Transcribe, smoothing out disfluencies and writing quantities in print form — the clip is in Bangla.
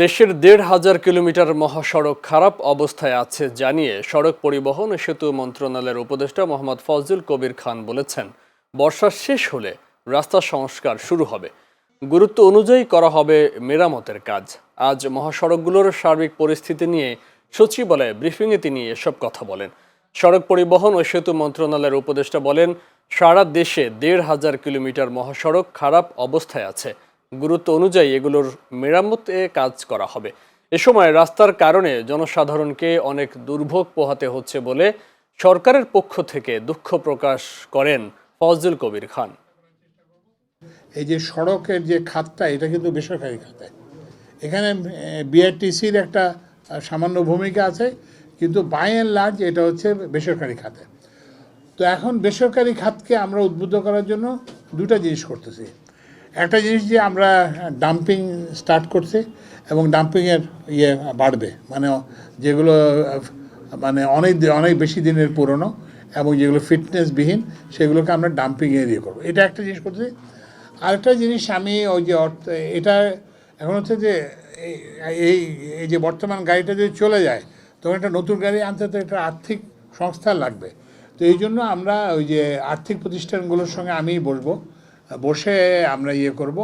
দেশের ১,৫০০ কিলোমিটার মহাসড়ক খারাপ অবস্থায় আছে জানিয়ে সড়ক পরিবহন ও সেতু মন্ত্রণালয়ের উপদেষ্টা মোহাম্মদ ফজলুল কবির খান বলেছেন, বর্ষা শেষ হলে রাস্তা সংস্কার শুরু হবে। গুরুত্ব অনুযায়ী করা হবে মেরামতের কাজ। আজ মহাসড়কগুলোর সার্বিক পরিস্থিতি নিয়ে সচিবালয়ে ব্রিফিংয়ে তিনি এসব কথা বলেন। সড়ক পরিবহন ও সেতু মন্ত্রণালয়ের উপদেষ্টা বলেন, সারা দেশে ১,৫০০ কিলোমিটার মহাসড়ক খারাপ অবস্থায় আছে। গুরুত্ব অনুযায়ী এগুলোর মেরামতে কাজ করা হবে। এ সময় রাস্তার কারণে জনসাধারণকে অনেক দুর্ভোগ পোহাতে হচ্ছে বলে সরকারের পক্ষ থেকে দুঃখ প্রকাশ করেন ফজলুল কবির খান। এই যে সড়কের যে খাতটা, এটা কিন্তু বেসরকারি খাতে। এখানে বিআরটিসির একটা সামান্য ভূমিকা আছে, কিন্তু বাই অ্যান্ড লার্জ এটা হচ্ছে বেসরকারি খাতে। তো এখন বেসরকারি খাতকে আমরা উদ্বুদ্ধ করার জন্য দুটা জিনিস করতেছি। একটা জিনিস যে আমরা ডাম্পিং স্টার্ট করছি, এবং ডাম্পিংয়ের বাড়বে, মানে যেগুলো মানে অনেক বেশি দিনের পুরনো এবং যেগুলো ফিটনেসবিহীন, সেগুলোকে আমরা ডাম্পিংয়ে করবো। এটা একটা জিনিস করছি। আরেকটা জিনিস আমি ওই যে এটা এখন হচ্ছে যে এই যে বর্তমান গাড়িটা যদি চলে যায়, তখন একটা নতুন গাড়ি আনতে তো একটা আর্থিক সংস্থা লাগবে। তো এই জন্য আমরা ওই যে আর্থিক প্রতিষ্ঠানগুলোর সঙ্গে আমিই বসে আমরা করব।